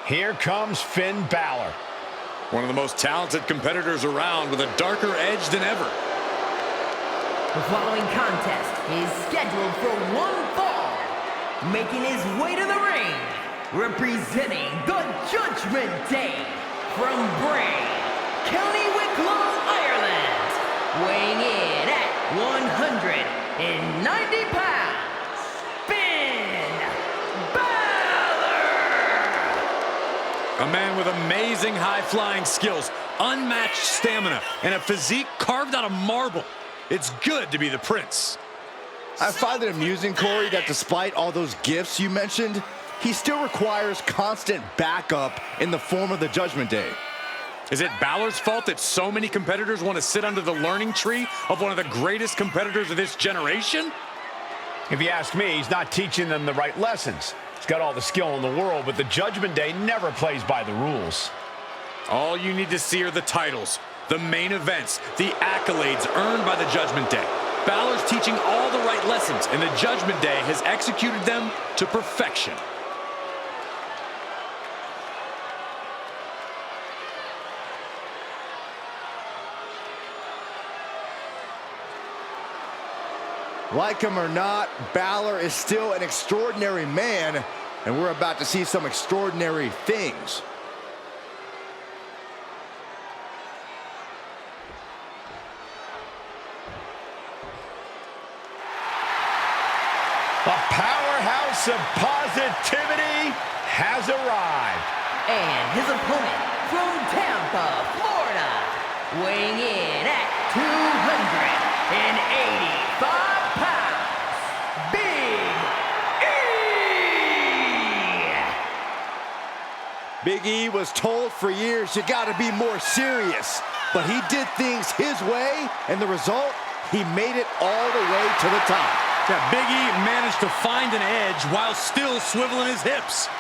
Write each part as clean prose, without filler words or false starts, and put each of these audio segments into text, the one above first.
Here comes Finn Balor. One of the most talented competitors around with a darker edge than ever. The following contest is scheduled for one fall. Making his way to the ring, representing the Judgment Day from Bray, County Wicklow, Ireland, weighing in at 190 pounds, Finn Balor! A man with amazing high-flying skills, unmatched stamina, and a physique carved out of marble. It's good to be the Prince. I find it amusing, Corey, that despite all those gifts you mentioned, he still requires constant backup in the form of the Judgment Day. Is it Balor's fault that so many competitors want to sit under the learning tree of one of the greatest competitors of this generation? If you ask me, he's not teaching them the right lessons. He's got all the skill in the world, but the Judgment Day never plays by the rules. All you need to see are the titles, the main events, the accolades earned by the Judgment Day. Balor's teaching all the right lessons, and the Judgment Day has executed them to perfection. Like him or not, Balor is still an extraordinary man, and we're about to see some extraordinary things. A powerhouse of positivity has arrived. And his opponent from Tampa, Florida, weighing in at 285 pounds, Big E! Big E was told for years, you gotta be more serious. But he did things his way, and the result, he made it all the way to the top. Yeah, Big E managed to find an edge while still swiveling his hips.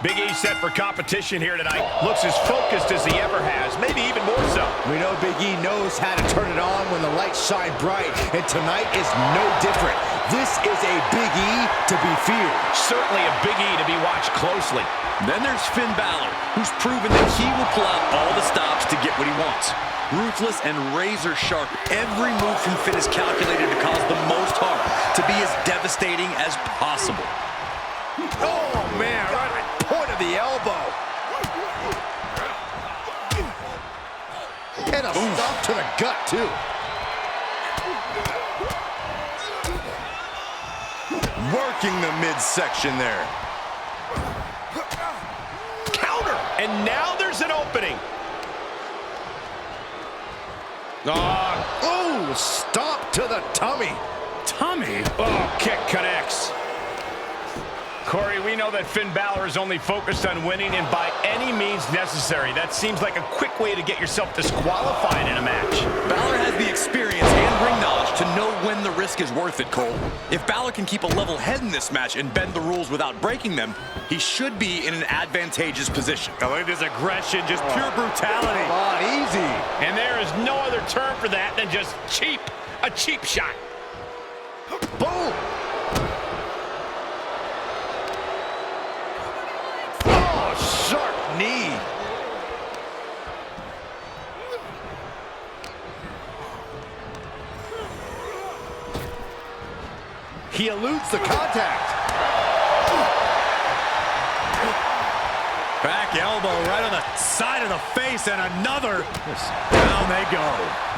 Big E set for competition here tonight. Looks as focused as he ever has, maybe even more so. We know Big E knows how to turn it on when the lights shine bright, and tonight is no different. This is a Big E to be feared. Certainly a Big E to be watched closely. Then there's Finn Balor, who's proven that he will pull out all the stops to get what he wants. Ruthless and razor sharp, every move from Finn is calculated to cause the most harm, to be as devastating as possible. Oh, man, right at the point of the elbow. And a stomp to the gut, too. Working the midsection there. Counter! And now there's an opening. Oh, stomp to the tummy. Tommy? Oh, kick connects. Corey, we know that Finn Balor is only focused on winning and by any means necessary. That seems like a quick way to get yourself disqualified in a match. Balor has the experience and ring knowledge to know when the risk is worth it, Cole. If Balor can keep a level head in this match and bend the rules without breaking them, he should be in an advantageous position. Now look at this aggression, just pure brutality. Come on, easy. And there is no other term for that than just cheap. A cheap shot. Boom. Sharp knee. He eludes the contact. Back elbow right on the side of the face, and another. Down they go.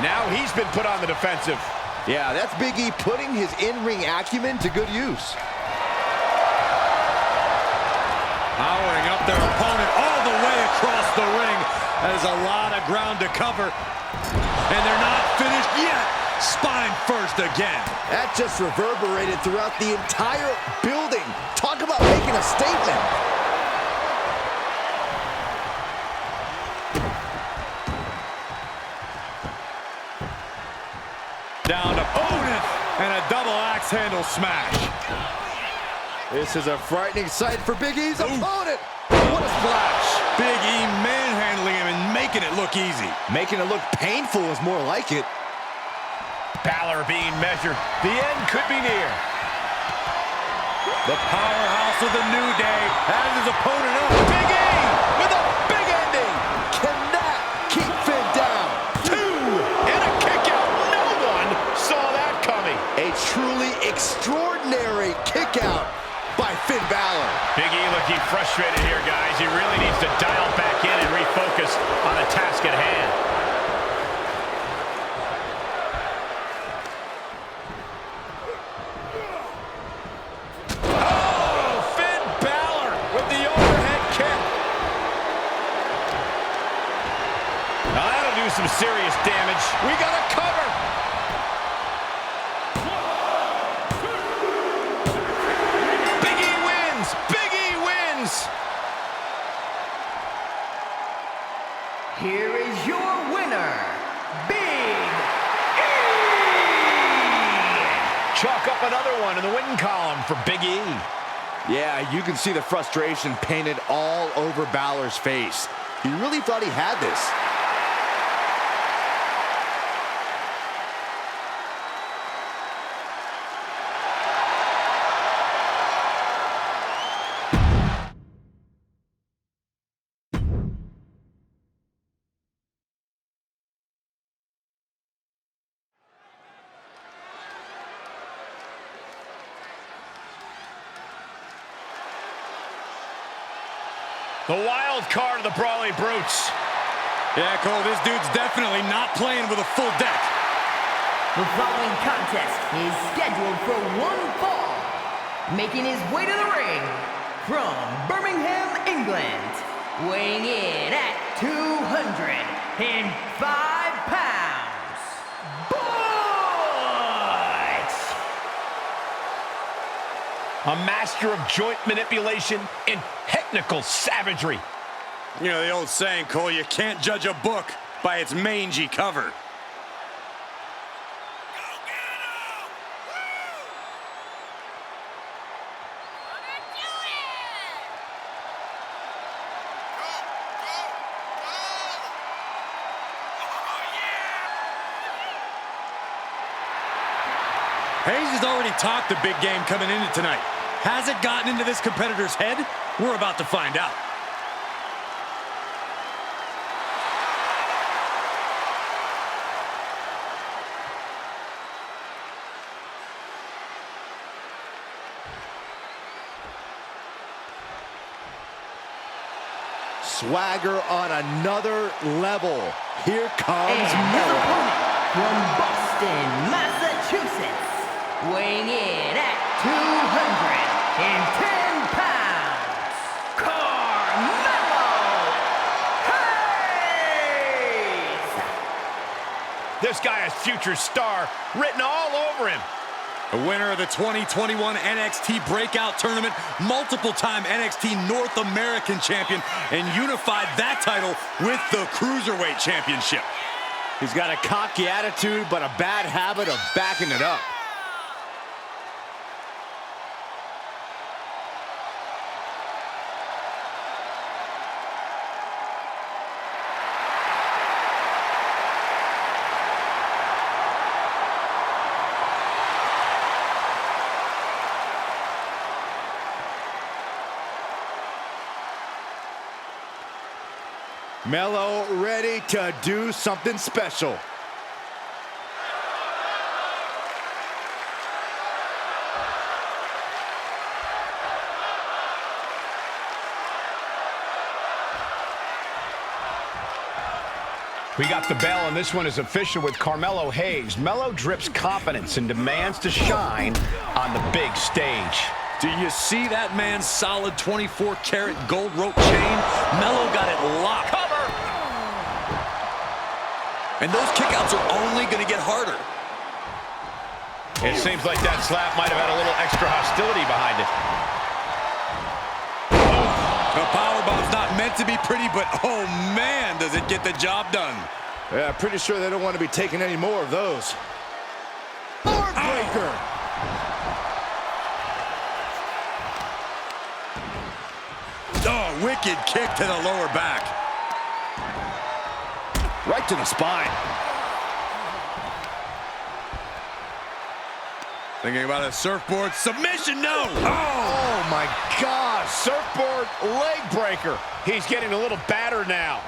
Now he's been put on the defensive. Yeah, that's Big E putting his in-ring acumen to good use. Powering up their opponent all the way across the ring. That is a lot of ground to cover. And they're not finished yet. Spine first again. That just reverberated throughout the entire building. Talk about making a statement. Down opponent. and a double axe handle smash. This is a frightening sight for Big E's opponent. What a splash. Big E manhandling him and making it look easy. Making it look painful is more like it. Balor being measured. The end could be near. The powerhouse of the New Day has his opponent up. Big E with a big ending. Can that keep Finn down? 2 and a kick out. No one saw that coming. A truly extraordinary kick out by Finn Balor. Big E looking frustrated here, guys. He really needs to dial back in and refocus on the task at hand. Oh, Finn Balor with the overhead kick. Now that'll do some serious damage. We got a cover. Here is your winner, Big E! Chalk up another one in the win column for Big E. Yeah, you can see the frustration painted all over Balor's face. He really thought he had this. The wild card of the Brawley Brutes. Yeah, Cole, this dude's definitely not playing with a full deck. The following contest is scheduled for one fall. Making his way to the ring from Birmingham, England, weighing in at 205 pounds, Butch! A master of joint manipulation and technical savagery. You know the old saying, Cole, you can't judge a book by its mangy cover. Hayes has already talked the big game coming into tonight. Has it gotten into this competitor's head? We're about to find out. Swagger on another level. Here comes And his Miller. opponent from Boston, Massachusetts, weighing in at 210 pounds, Carmelo Hayes! This guy has future star written all over him. The winner of the 2021 NXT Breakout Tournament, multiple-time NXT North American champion, and unified that title with the Cruiserweight Championship. He's got a cocky attitude, but a bad habit of backing it up. Melo ready to do something special. We got the bell, and this one is official with Carmelo Hayes. Melo drips confidence and demands to shine on the big stage. Do you see that man's solid 24-karat gold rope chain? Melo got it locked. Cover! And those kickouts are only going to get harder. It seems like that slap might have had a little extra hostility behind it. The powerbomb's not meant to be pretty, but oh man, does it get the job done. Yeah, pretty sure they don't want to be taking any more of those. More Heartbreaker. Oh, wicked kick to the lower back. Right to the spine. Thinking about a surfboard submission, no! Oh my gosh, surfboard leg breaker. He's getting a little battered now.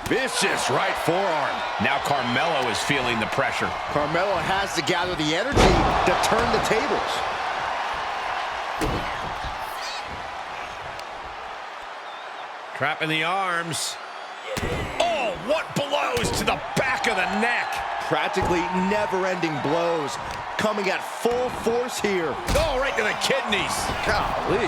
Vicious right forearm. Now Carmelo is feeling the pressure. Carmelo has to gather the energy to turn the tables. Trapping the arms. Oh, what blows to the back of the neck. Practically never-ending blows coming at full force here. Oh, right to the kidneys. Golly.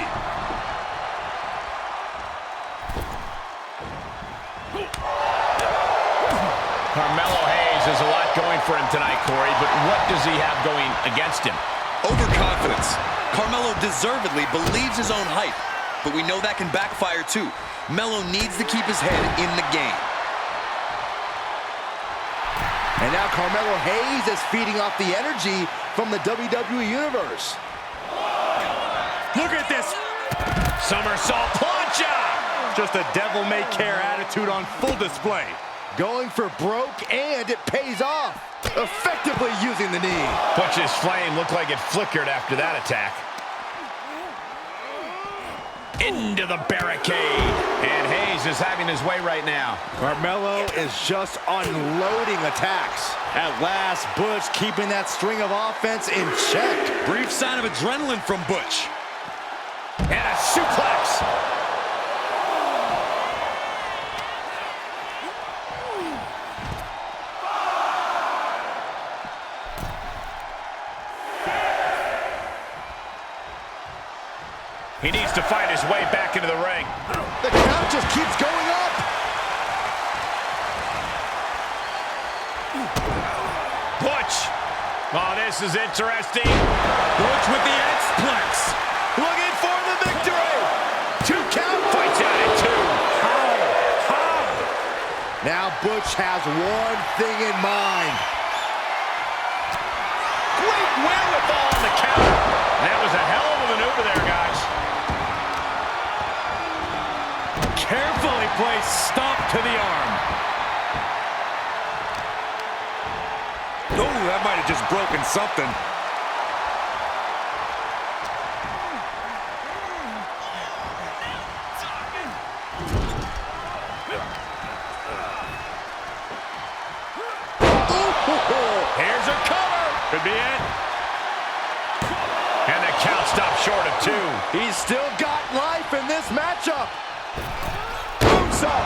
Carmelo Hayes has a lot going for him tonight, Corey, but what does he have going against him? Overconfidence. Carmelo deservedly believes his own hype, but we know that can backfire too. Melo needs to keep his head in the game. And now Carmelo Hayes is feeding off the energy from the WWE Universe. Look at this! Somersault plancha! Just a devil-may-care attitude on full display. Going for broke, and it pays off. Effectively using the knee. Butch's flame looked like it flickered after that attack. Into the barricade. And Hayes is having his way right now. Carmelo is just unloading attacks. At last, Butch keeping that string of offense in check. Brief sign of adrenaline from Butch. And a suplex. He needs to fight his way back into the ring. The count just keeps going up. Butch. Oh, this is interesting. Butch with the X-Plex. Looking for the victory. 2 count. Fights out at 2. How? Now Butch has one thing in mind. Great wherewithal on the counter. That was a hell of a maneuver there, guys. Carefully placed stomp to the arm. Oh, that might have just broken something. Here's a cover. Could be it. And the count stopped short of 2. He's still got life in this matchup. Boots up.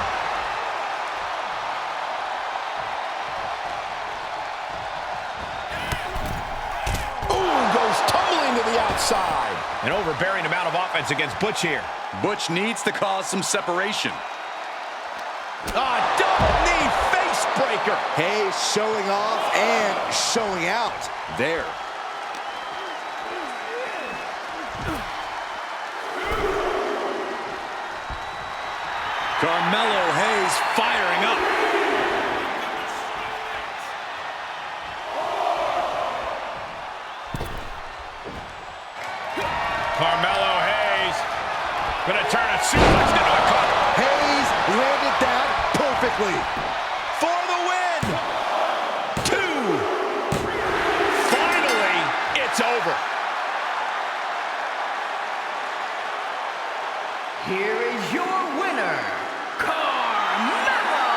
Ooh, goes tumbling to the outside. An overbearing amount of offense against Butch here. Butch needs to cause some separation. Double knee face breaker. Hayes showing off and showing out there. Carmelo Hayes firing up. Carmelo Hayes gonna turn a suplex into a cover. Hayes landed that perfectly. For the win. 2. Finally, it's over. Here is your winner, Carmelo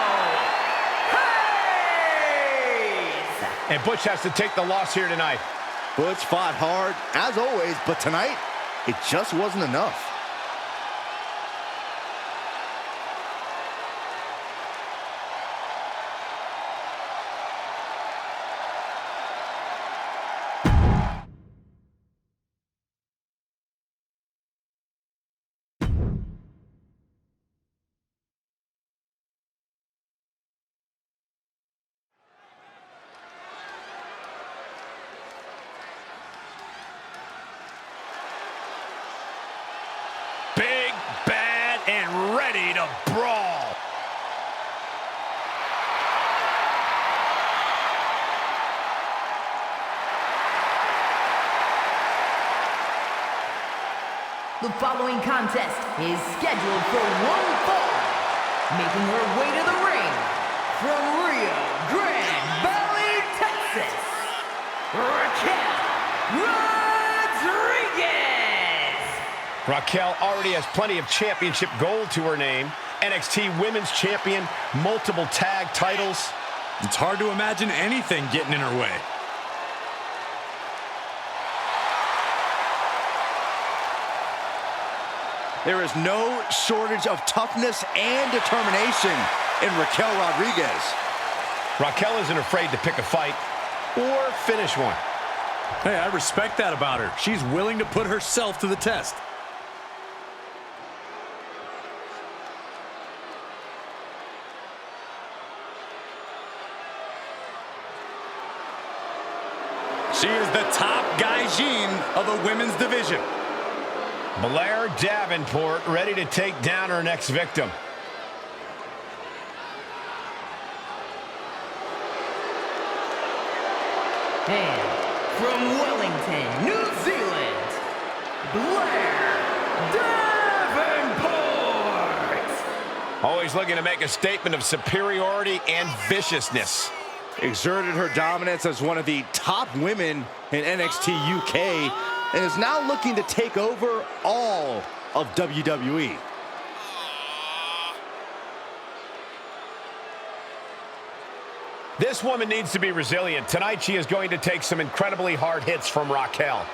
Hayes! And Butch has to take the loss here tonight. Butch fought hard, as always, but tonight, it just wasn't enough. Big, bad, and ready to brawl. The following contest is scheduled for one fall. Making her way to the ring from Rio Grande Valley, Texas, Raquel Rodriguez. Raquel already has plenty of championship gold to her name. NXT Women's Champion, multiple tag titles. It's hard to imagine anything getting in her way. There is no shortage of toughness and determination in Raquel Rodriguez. Raquel isn't afraid to pick a fight or finish one. Hey, I respect that about her. She's willing to put herself to the test. She is the top gaijin of the women's division. Blair Davenport ready to take down her next victim. And from Wellington, New Zealand, Blair Davenport. Always looking to make a statement of superiority and viciousness. Exerted her dominance as one of the top women in NXT UK and is now looking to take over all of WWE. This woman needs to be resilient. Tonight she is going to take some incredibly hard hits from Raquel.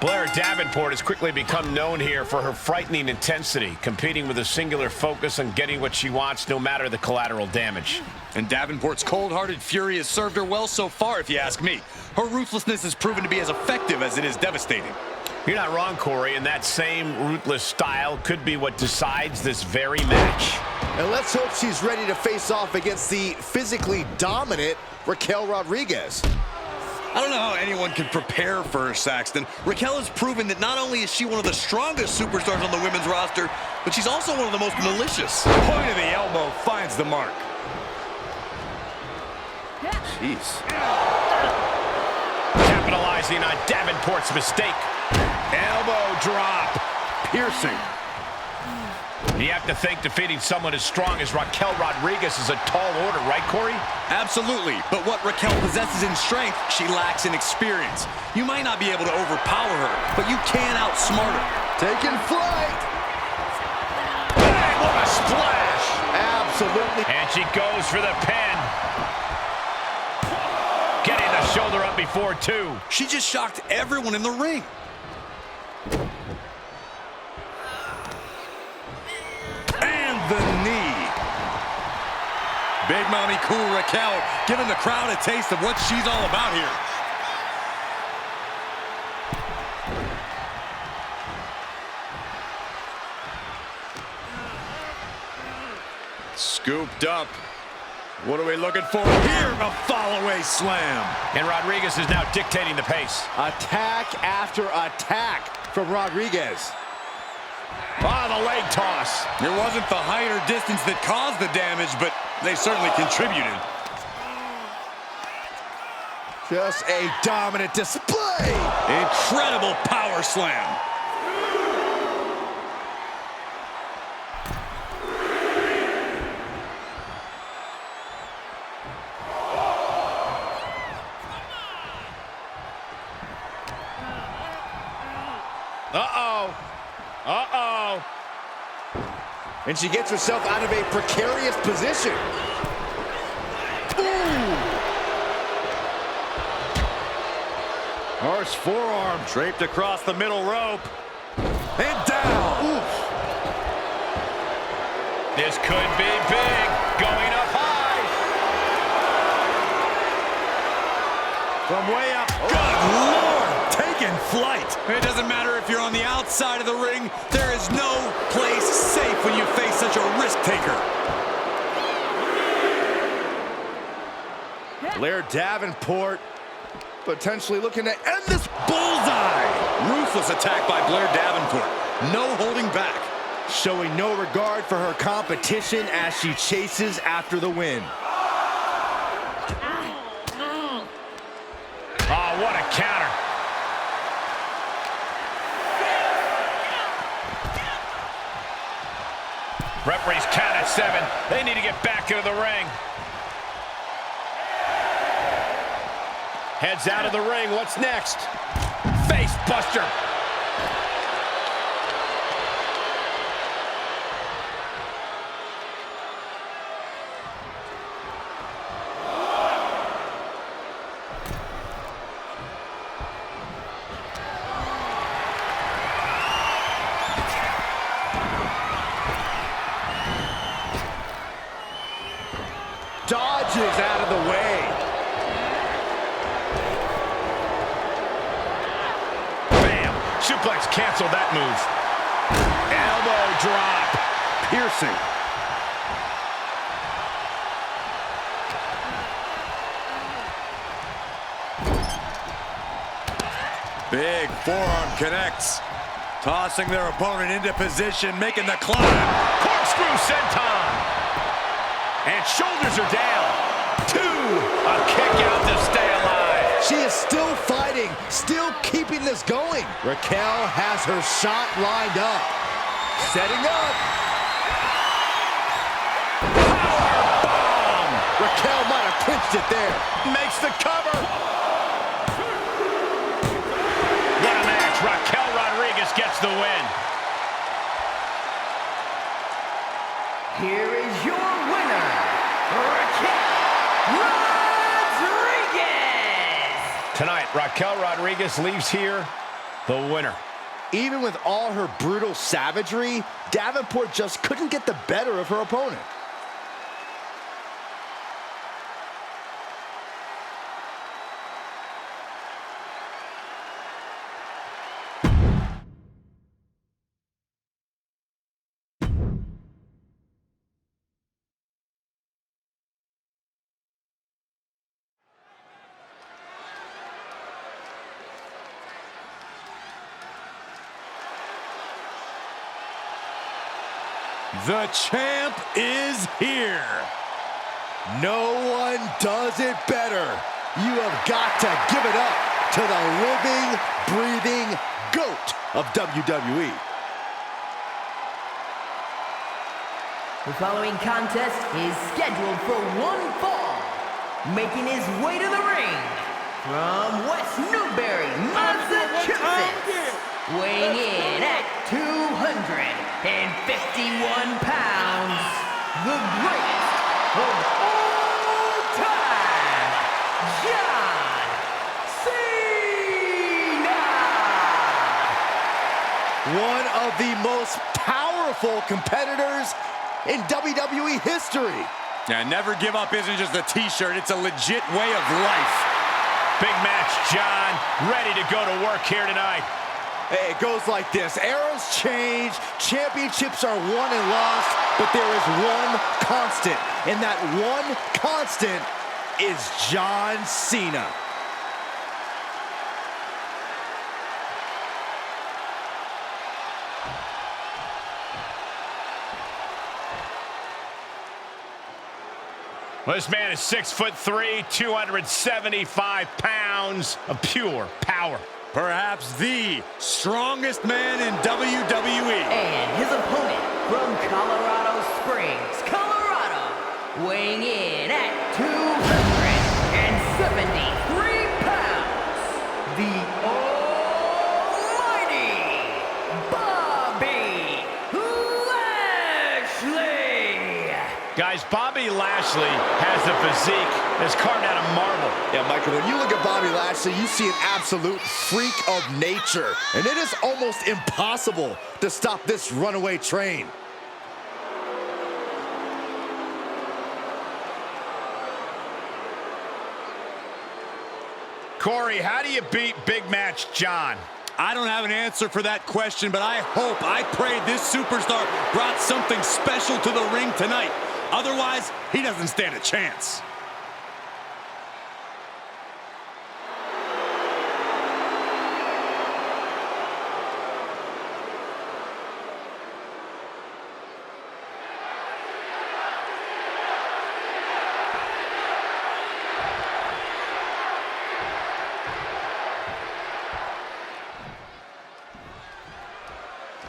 Blair Davenport has quickly become known here for her frightening intensity, competing with a singular focus on getting what she wants no matter the collateral damage. And Davenport's cold-hearted fury has served her well so far, if you ask me. Her ruthlessness has proven to be as effective as it is devastating. You're not wrong, Corey, and that same ruthless style could be what decides this very match. And let's hope she's ready to face off against the physically dominant Raquel Rodriguez. I don't know how anyone can prepare for her, Saxton. Raquel has proven that not only is she one of the strongest superstars on the women's roster, but she's also one of the most malicious. Point of the elbow finds the mark. Jeez. Capitalizing on Davenport's mistake. Elbow drop. Piercing. You have to think defeating someone as strong as Raquel Rodriguez is a tall order, right, Corey? Absolutely, but what Raquel possesses in strength, she lacks in experience. You might not be able to overpower her, but you can outsmart her. Taking flight. Bang, what a splash! Absolutely. And she goes for the pin. Getting the shoulder up before two. She just shocked everyone in the ring. The knee. Big Mommy Cool Raquel giving the crowd a taste of what she's all about here. Scooped up. What are we looking for here? A fall-away slam. And Rodriguez is now dictating the pace. Attack after attack from Rodriguez. The leg toss. It wasn't the height or distance that caused the damage, but they certainly contributed. Just a dominant display. Incredible power slam. Uh-oh. And she gets herself out of a precarious position. Ooh. Horse forearm draped across the middle rope. And down. Oof. This could be big. Going up high. From way up. Good Lord, taking flight. It doesn't matter if you're on the outside of the ring. There is no place safe when you face such a risk taker. Blair Davenport potentially looking to end this bullseye. Ruthless attack by Blair Davenport. No holding back. Showing no regard for her competition as she chases after the win. Oh, what a counter. Referees count at 7. They need to get back into the ring. Heads out of the ring. What's next? Face buster. Dodges out of the way. Bam. Suplex canceled that move. Elbow drop. Piercing. Big forearm connects. Tossing their opponent into position, making the climb. Corkscrew senton. And shoulders are down. 2. A kick out to stay alive. She is still fighting, still keeping this going. Raquel has her shot lined up. Setting up. Powerbomb. Raquel might have clinched it there. Makes the cover. What a match. Raquel Rodriguez gets the win. Here is your winner, Raquel Rodriguez! Tonight, Raquel Rodriguez leaves here the winner. Even with all her brutal savagery, Davenport just couldn't get the better of her opponent. The champ is here. No one does it better. You have got to give it up to the living, breathing GOAT of WWE. The following contest is scheduled for one fall. Making his way to the ring from West Newbury, Massachusetts. Weighing in at 251 pounds, the greatest of all time, John Cena! One of the most powerful competitors in WWE history. Yeah, never give up isn't just a t-shirt, it's a legit way of life. Big match, John. Ready to go to work here tonight. Hey, it goes like this. Eras change, championships are won and lost, but there is one constant, and that one constant is John Cena. Well, this man is 6'3", 275 pounds of pure power. Perhaps the strongest man in WWE. And his opponent from Colorado Springs, Colorado, weighing in at 273 pounds, the almighty Bobby Lashley. Guys, Bobby Lashley has a physique that's carved out of marble. Yeah, Michael, when you look at Bobby Lashley, you see an absolute freak of nature. And it is almost impossible to stop this runaway train. Corey, how do you beat Big Match John? I don't have an answer for that question, but I pray this superstar brought something special to the ring tonight. Otherwise, he doesn't stand a chance.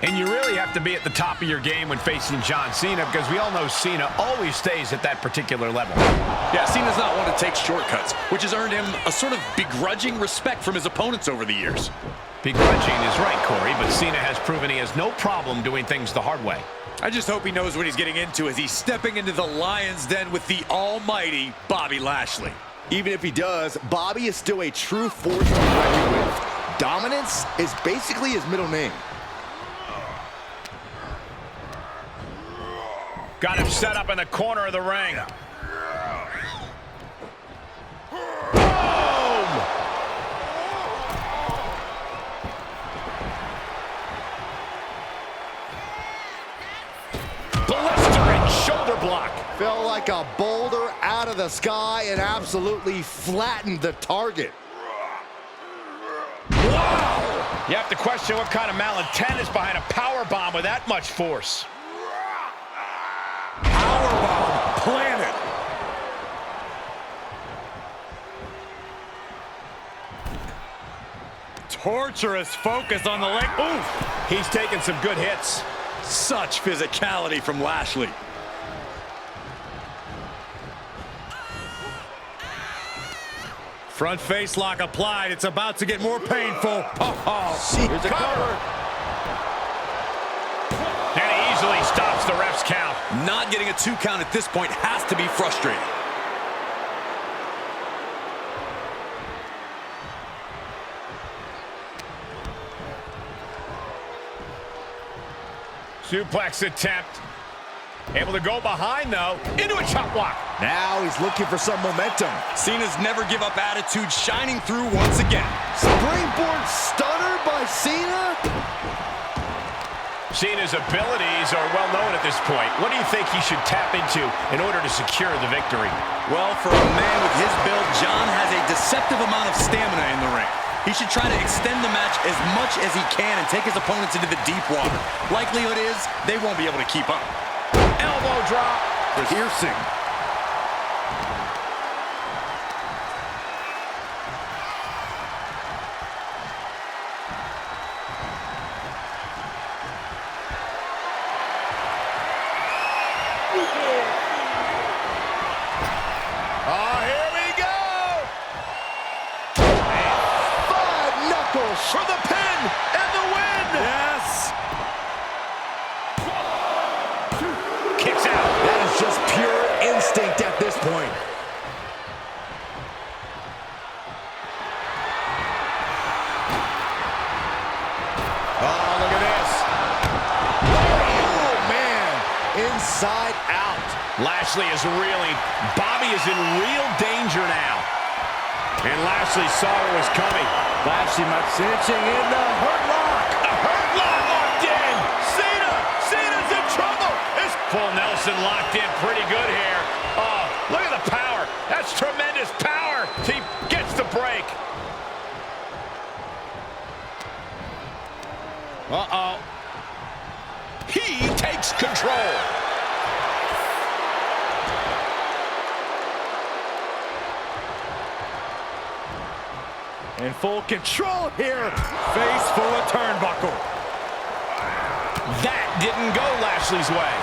And you really have to be at the top of your game when facing John Cena, because we all know Cena always stays at that particular level. Yeah, Cena's not one to take shortcuts, which has earned him a sort of begrudging respect from his opponents over the years. Begrudging is right, Corey, but Cena has proven he has no problem doing things the hard way. I just hope he knows what he's getting into as he's stepping into the lion's den with the almighty Bobby Lashley. Even if he does, Bobby is still a true force to be reckoned with. Dominance is basically his middle name. Got him set up in the corner of the ring. Boom! Blistering shoulder block. Fell like a boulder out of the sky and absolutely flattened the target. Wow! You have to question what kind of malintent is behind a power bomb with that much force. Powerbomb planted. Torturous focus on the leg. Oof! He's taking some good hits. Such physicality from Lashley. Front face lock applied. It's about to get more painful. Here's a cover. And he easily stops the ref's count. Not getting a 2 count at this point has to be frustrating. Suplex attempt. Able to go behind, though. Into a chop block. Now he's looking for some momentum. Cena's never give up attitude shining through once again. Springboard stunner by Cena? Cena's abilities are well known at this point. What do you think he should tap into in order to secure the victory? Well, for a man with his build, John has a deceptive amount of stamina in the ring. He should try to extend the match as much as he can and take his opponents into the deep water. Likelihood is they won't be able to keep up. Elbow drop. Piercing. For the pin and the win! Yes! Kicks out. That is just pure instinct at this point. Oh, look at this. Oh, man. Inside out. Lashley is reeling. Bobby is in real danger now. And Lashley saw what was coming. Lashley cinching in the hurt lock. A hurt lock locked in. Cena's in trouble. It's full Nelson locked in pretty good here. Oh, look at the power. That's tremendous power. He gets the break. Uh-oh. He takes control. In full control here. Face full of turnbuckle. That didn't go Lashley's way.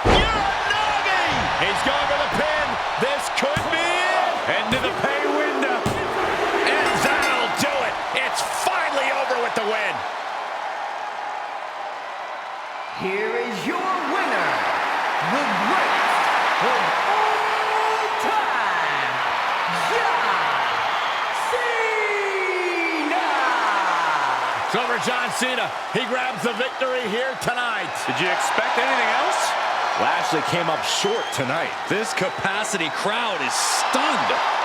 Uranagi! He's going for the pin. This could be it. Into the pay window. And that'll do it. It's finally over with the win. Here is your winner, the greatest of all over John Cena. He grabs the victory here tonight. Did you expect anything else? Lashley came up short tonight. This capacity crowd is stunned.